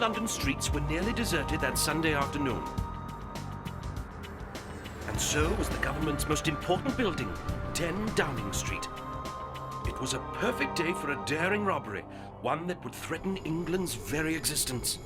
London streets were nearly deserted that Sunday afternoon. And so was the government's most important building, 10 Downing Street. It was a perfect day for a daring robbery, one that would threaten England's very existence.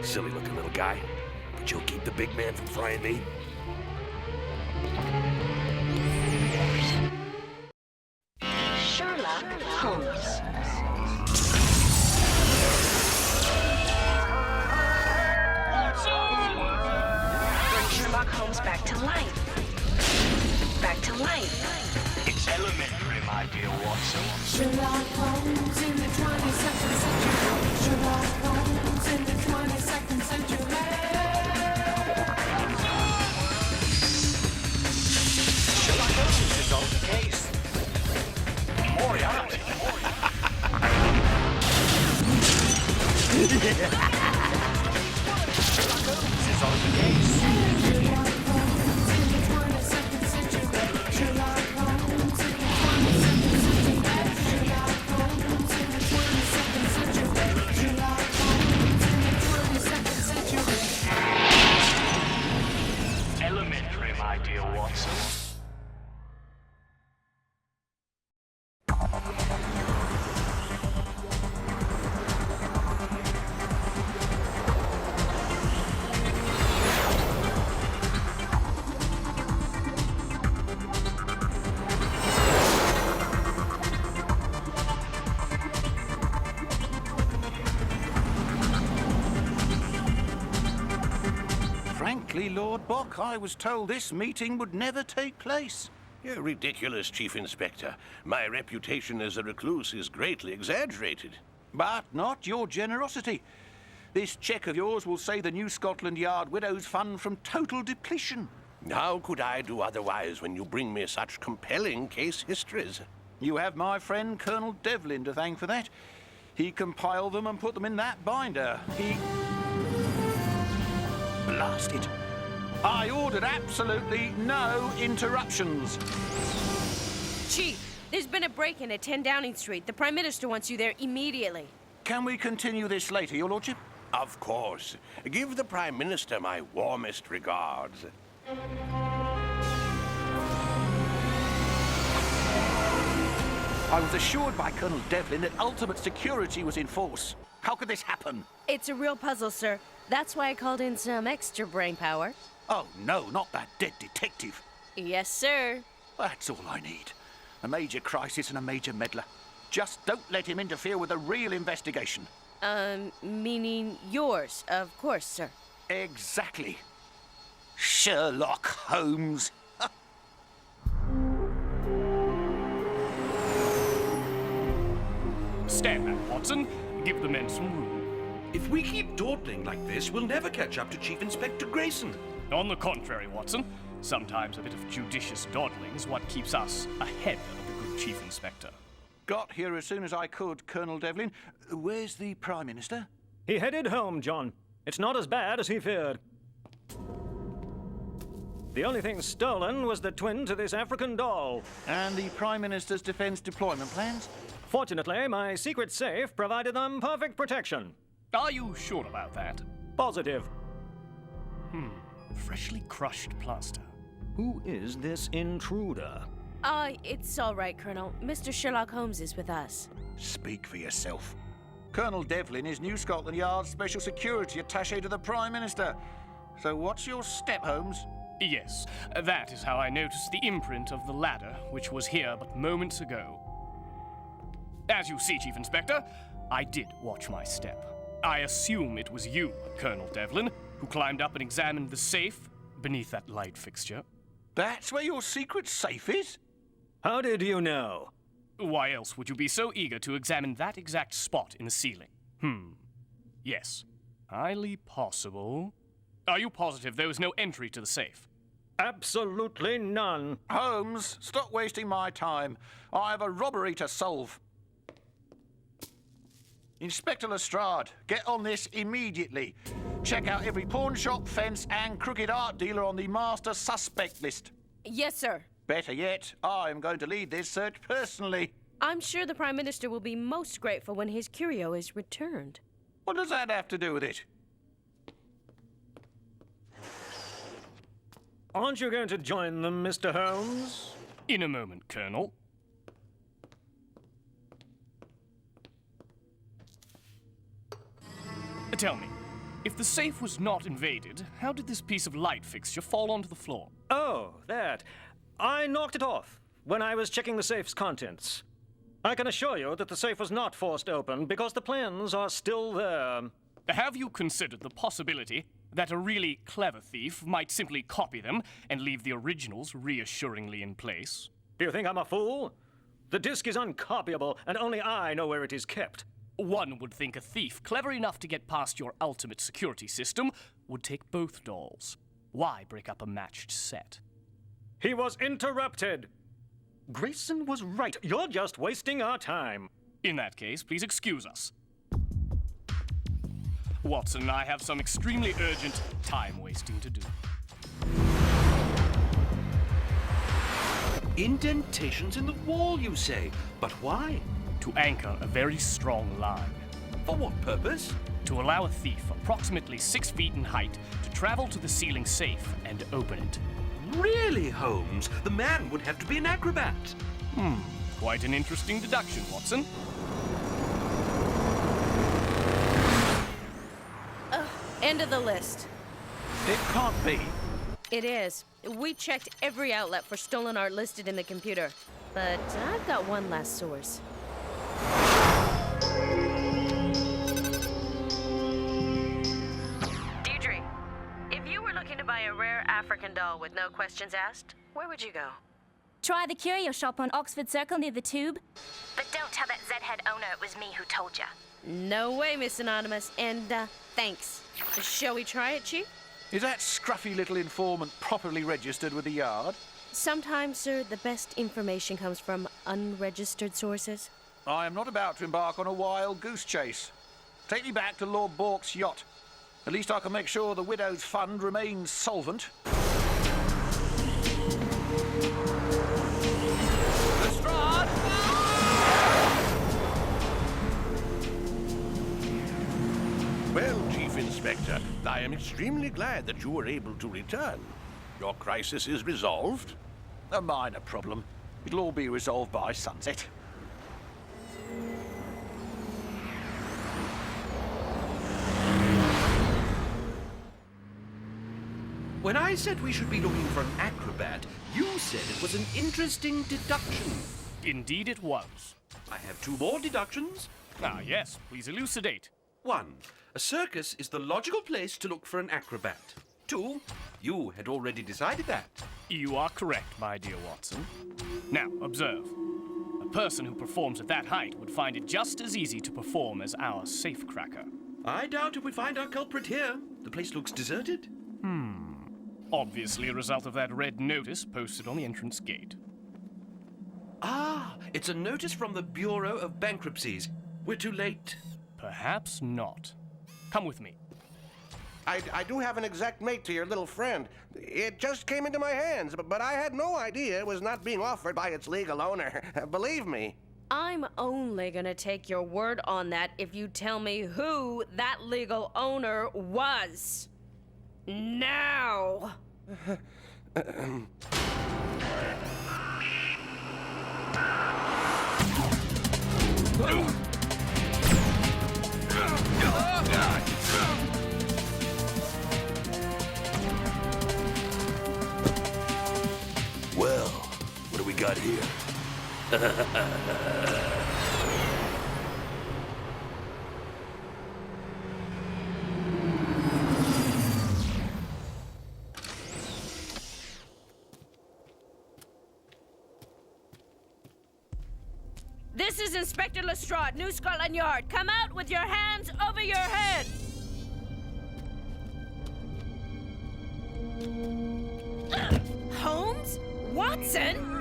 Silly looking little guy, but you'll keep the big man from frying me. Sherlock Holmes. Bring Sherlock Holmes back to life. Back to life. It's elementary, my dear Watson. Sherlock Holmes in the 22nd century. Sherlock Holmes in the 22nd century. Sherlock Holmes is on the case. Moriarty. Sherlock Holmes is on the case. Sherlock Holmes in the 22nd century. Sherlock Holmes in the 22nd century. Sherlock Holmes in the 22nd century. Sherlock Holmes in the 22nd century. Elementary, my dear Watson. Frankly, Lord Bock, I was told this meeting would never take place. You're ridiculous, Chief Inspector. My reputation as a recluse is greatly exaggerated. But not your generosity. This cheque of yours will save the New Scotland Yard Widows' Fund from total depletion. How could I do otherwise when you bring me such compelling case histories? You have my friend Colonel Devlin to thank for that. He compiled them and put them in that binder. He... Blast it. I ordered absolutely no interruptions. Chief, there's been a break-in at 10 Downing Street. The Prime Minister wants you there immediately. Can we continue this later, Your Lordship? Of course. Give the Prime Minister my warmest regards. I was assured by Colonel Devlin that ultimate security was in force. How could this happen? It's a real puzzle, sir. That's why I called in some extra brain power. Oh, no, not that dead detective. Yes, sir. That's all I need. A major crisis and a major meddler. Just don't let him interfere with the real investigation. Meaning yours, of course, sir. Exactly. Sherlock Holmes. Stand back, Watson. Give the men some room. If we keep dawdling like this, we'll never catch up to Chief Inspector Grayson. On the contrary, Watson, sometimes a bit of judicious dawdling is what keeps us ahead of the good Chief Inspector. Got here as soon as I could, Colonel Devlin. Where's the Prime Minister? He headed home, John. It's not as bad as he feared. The only thing stolen was the twin to this African doll. And the Prime Minister's defence deployment plans? Fortunately, my secret safe provided them perfect protection. Are you sure about that? Positive. Freshly crushed plaster. Who is this intruder? It's all right, Colonel. Mr. Sherlock Holmes is with us. Speak for yourself. Colonel Devlin is New Scotland Yard's Special Security Attaché to the Prime Minister. So what's your step, Holmes? Yes, that is how I noticed the imprint of the ladder, which was here but moments ago. As you see, Chief Inspector, I did watch my step. I assume it was you, Colonel Devlin, who climbed up and examined the safe beneath that light fixture. That's where your secret safe is? How did you know? Why else would you be so eager to examine that exact spot in the ceiling? Yes, highly possible. Are you positive there was no entry to the safe? Absolutely none. Holmes, stop wasting my time. I have a robbery to solve. Inspector Lestrade, get on this immediately. Check out every pawn shop, fence and crooked art dealer on the master suspect list. Yes, sir. Better yet, I am going to lead this search personally. I'm sure the Prime Minister will be most grateful when his curio is returned. What does that have to do with it? Aren't you going to join them, Mr. Holmes? In a moment, Colonel. Tell me, if the safe was not invaded, how did this piece of light fixture fall onto the floor? Oh, that. I knocked it off when I was checking the safe's contents. I can assure you that the safe was not forced open because the plans are still there. Have you considered the possibility that a really clever thief might simply copy them and leave the originals reassuringly in place? Do you think I'm a fool? The disc is uncopyable, and only I know where it is kept. One would think a thief clever enough to get past your ultimate security system would take both dolls. Why break up a matched set? He was interrupted. Grayson was right. You're just wasting our time. In that case, please excuse us. Watson and I have some extremely urgent time-wasting to do. Indentations in the wall, you say? But why? To anchor a very strong line. For what purpose? To allow a thief approximately 6 feet in height to travel to the ceiling safe and open it. Really, Holmes? The man would have to be an acrobat. Quite an interesting deduction, Watson. End of the list. It can't be. It is. We checked every outlet for stolen art listed in the computer. But I've got one last source. Deirdre, if you were looking to buy a rare African doll with no questions asked, where would you go? Try the curio shop on Oxford Circle near the Tube. But don't tell that Z-head owner it was me who told ya. No way, Miss Anonymous. And, thanks. Shall we try it, Chief? Is that scruffy little informant properly registered with the Yard? Sometimes, sir, the best information comes from unregistered sources. I am not about to embark on a wild goose chase. Take me back to Lord Bork's yacht. At least I can make sure the widow's fund remains solvent. Lestrade! Well, Chief Inspector, I am extremely glad that you were able to return. Your crisis is resolved. A minor problem. It'll all be resolved by sunset. When I said we should be looking for an acrobat, you said it was an interesting deduction. Indeed it was. I have 2 more deductions. Ah, yes, please elucidate. 1. A circus is the logical place to look for an acrobat. 2. You had already decided that. You are correct, my dear Watson. Now, observe. A person who performs at that height would find it just as easy to perform as our safecracker. I doubt if we find our culprit here. The place looks deserted. Obviously a result of that red notice posted on the entrance gate. Ah, it's a notice from the Bureau of Bankruptcies. We're too late. Perhaps not. Come with me. I do have an exact mate to your little friend. It just came into my hands, but I had no idea it was not being offered by its legal owner. Believe me. I'm only gonna take your word on that if you tell me who that legal owner was. Now! got here? This is Inspector Lestrade, New Scotland Yard. Come out with your hands over your head. Holmes? Watson?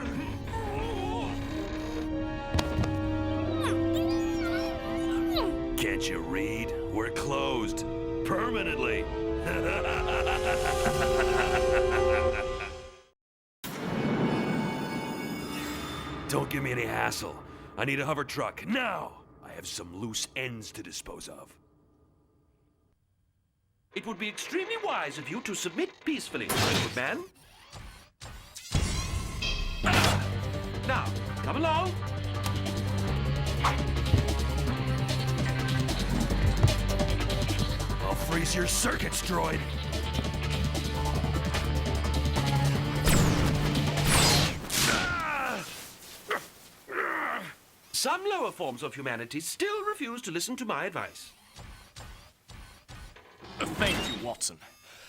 Can't you read? We're closed. Permanently. Don't give me any hassle. I need a hover truck, now! I have some loose ends to dispose of. It would be extremely wise of you to submit peacefully, my good man. Now, come along. I'll freeze your circuits, droid. Some lower forms of humanity still refuse to listen to my advice. Thank you, Watson.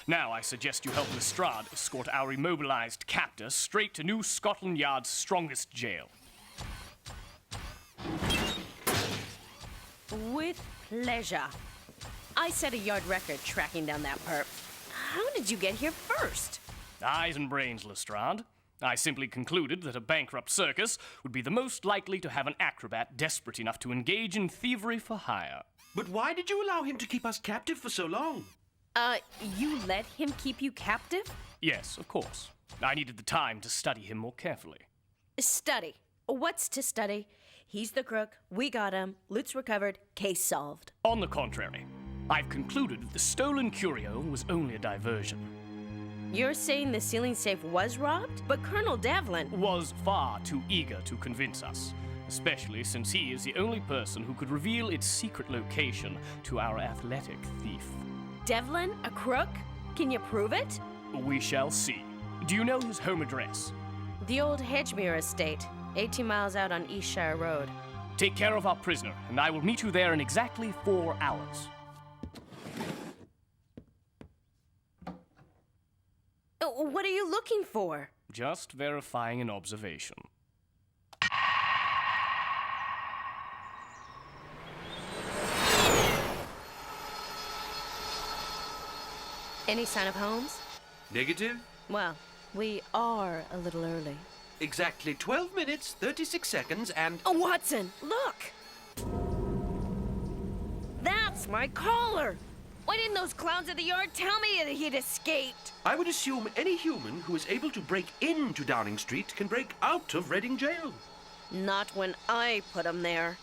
Now I suggest you help Lestrade escort our immobilized captor straight to New Scotland Yard's strongest jail. With pleasure. I set a yard record tracking down that perp. How did you get here first? Eyes and brains, Lestrade. I simply concluded that a bankrupt circus would be the most likely to have an acrobat desperate enough to engage in thievery for hire. But why did you allow him to keep us captive for so long? You let him keep you captive? Yes, of course. I needed the time to study him more carefully. Study. What's to study? He's the crook, we got him, loot's recovered, case solved. On the contrary, I've concluded that the stolen curio was only a diversion. You're saying the ceiling safe was robbed? But Colonel Devlin Was far too eager to convince us, especially since he is the only person who could reveal its secret location to our athletic thief. Devlin, a crook? Can you prove it? We shall see. Do you know his home address? The old Hedgemere estate, 18 miles out on East Shire Road. Take care of our prisoner, and I will meet you there in exactly 4 hours. What are you looking for? Just verifying an observation. Any sign of Holmes? Negative? Well, we are a little early. Exactly 12 minutes, 36 seconds, and... Oh, Watson, look! That's my collar! Why didn't those clowns at the yard tell me that he'd escaped? I would assume any human who is able to break into Downing Street can break out of Reading Jail. Not when I put him there.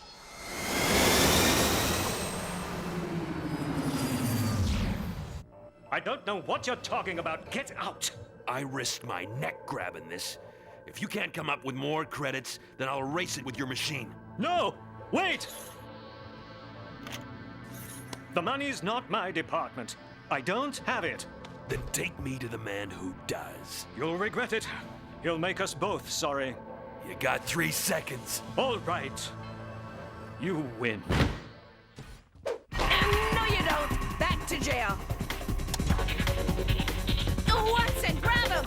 I don't know what you're talking about. Get out! I risked my neck grabbing this. If you can't come up with more credits, then I'll erase it with your machine. No! Wait! The money's not my department. I don't have it. Then take me to the man who does. You'll regret it. He'll make us both sorry. You got 3 seconds. All right. You win. No, you don't! Back to jail! Watson, grab him!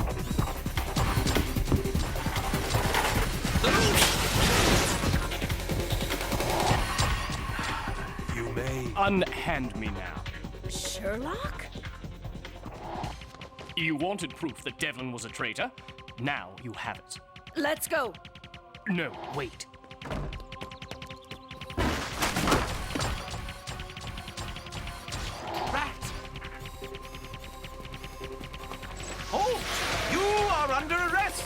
You may... Unhand me now. Sherlock? You wanted proof that Devlin was a traitor. Now you have it. Let's go. No, wait. Rat! Oh! You are under arrest!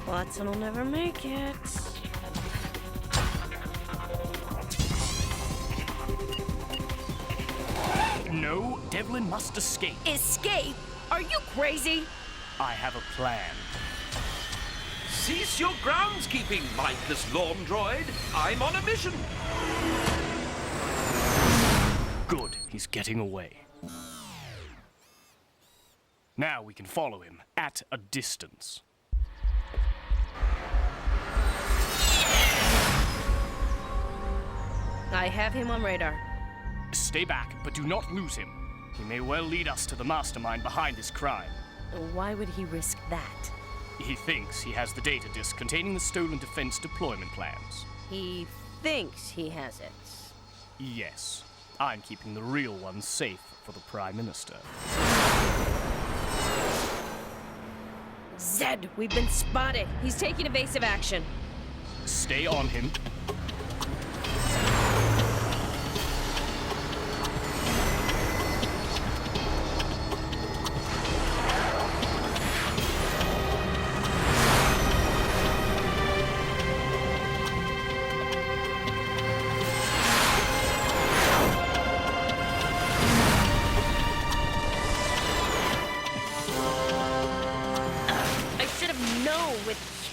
Watson will never make it. No, Devlin must escape. Escape? Are you crazy? I have a plan. Cease your groundskeeping, mindless lawn droid. I'm on a mission. Good, he's getting away. Now we can follow him at a distance. I have him on radar. Stay back, but do not lose him. He may well lead us to the mastermind behind this crime. Why would he risk that? He thinks he has the data disk containing the stolen defense deployment plans. He thinks he has it. Yes, I'm keeping the real ones safe for the Prime Minister. Zed, we've been spotted. He's taking evasive action. Stay on him.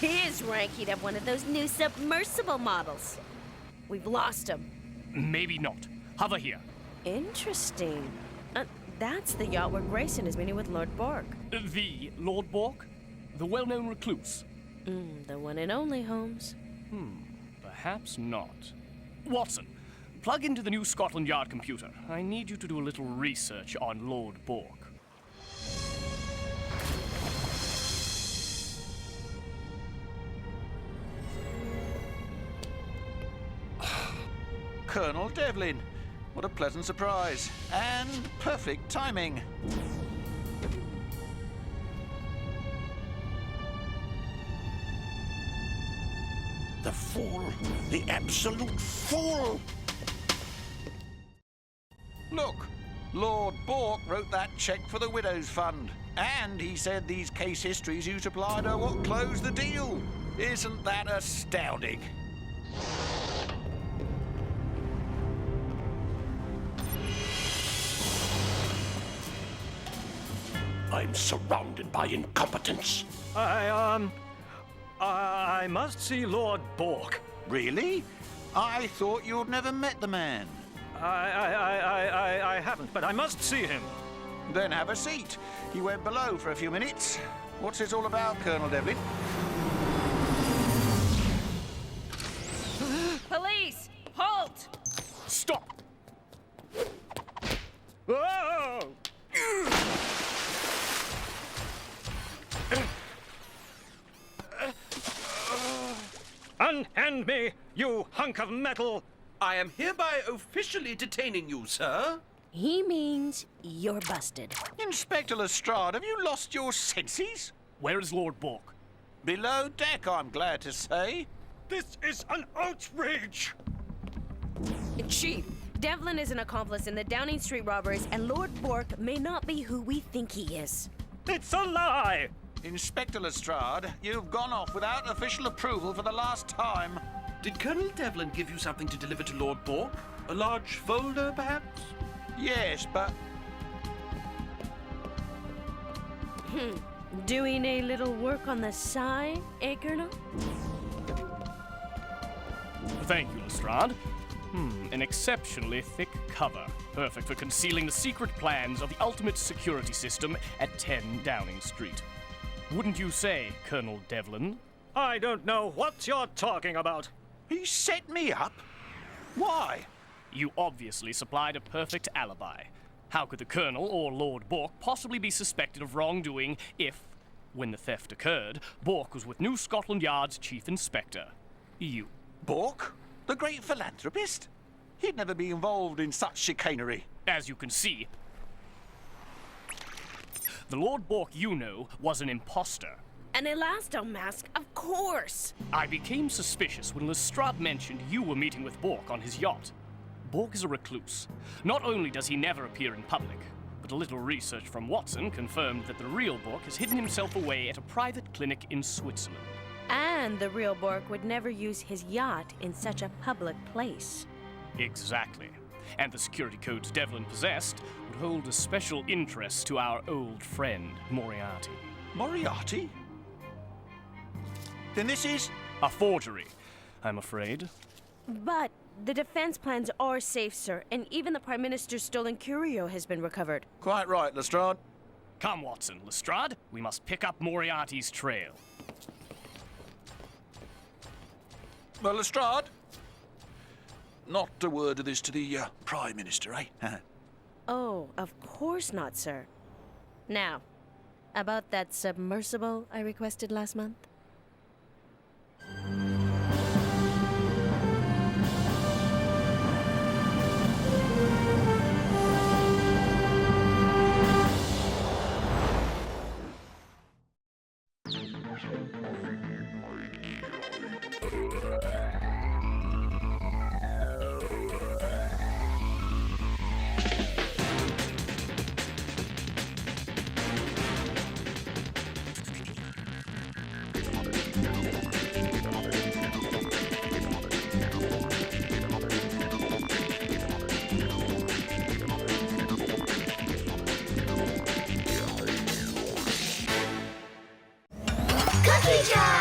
His rank, he'd have one of those new submersible models. We've lost him. Maybe not. Hover here. Interesting. That's the yacht where Grayson is meeting with Lord Bork. The Lord Bork? The well-known recluse? The one and only, Holmes. Perhaps not. Watson, plug into the new Scotland Yard computer. I need you to do a little research on Lord Bork. Colonel Devlin. What a pleasant surprise. And perfect timing. The fool. The absolute fool. Look, Lord Bork wrote that cheque for the Widow's Fund. And he said these case histories you supplied are what closed the deal. Isn't that astounding? I'm surrounded by incompetence. I must see Lord Bork. Really? I thought you'd never met the man. I haven't, but I must see him. Then have a seat. He went below for a few minutes. What's this all about, Colonel Devlin? Police! Halt! Stop! Whoa! Unhand me, you hunk of metal! I am hereby officially detaining you, sir. He means you're busted. Inspector Lestrade, have you lost your senses? Where is Lord Bork? Below deck, I'm glad to say. This is an outrage! Chief, Devlin is an accomplice in the Downing Street robberies, and Lord Bork may not be who we think he is. It's a lie! Inspector Lestrade, you've gone off without official approval for the last time. Did Colonel Devlin give you something to deliver to Lord Bork? A large folder, perhaps? Yes, but... Doing a little work on the side, eh, Colonel? Thank you, Lestrade. An exceptionally thick cover. Perfect for concealing the secret plans of the ultimate security system at 10 Downing Street. Wouldn't you say, Colonel Devlin? I don't know what you're talking about. He set me up? Why? You obviously supplied a perfect alibi. How could the Colonel or Lord Bork possibly be suspected of wrongdoing if, when the theft occurred, Bork was with New Scotland Yard's Chief Inspector? You. Bork? The great philanthropist? He'd never be involved in such chicanery. As you can see, the Lord Bork you know was an imposter. An elasto mask, of course. I became suspicious when Lestrade mentioned you were meeting with Bork on his yacht. Bork is a recluse. Not only does he never appear in public, but a little research from Watson confirmed that the real Bork has hidden himself away at a private clinic in Switzerland. And the real Bork would never use his yacht in such a public place. Exactly. And the security codes Devlin possessed would hold a special interest to our old friend, Moriarty. Moriarty? Then this is... a forgery, I'm afraid. But the defense plans are safe, sir, and even the Prime Minister's stolen curio has been recovered. Quite right, Lestrade. Come, Watson, Lestrade, we must pick up Moriarty's trail. Well, Lestrade, not a word of this to the Prime Minister, eh? Oh, of course not, sir. Now, about that submersible I requested last month? Cookie jar!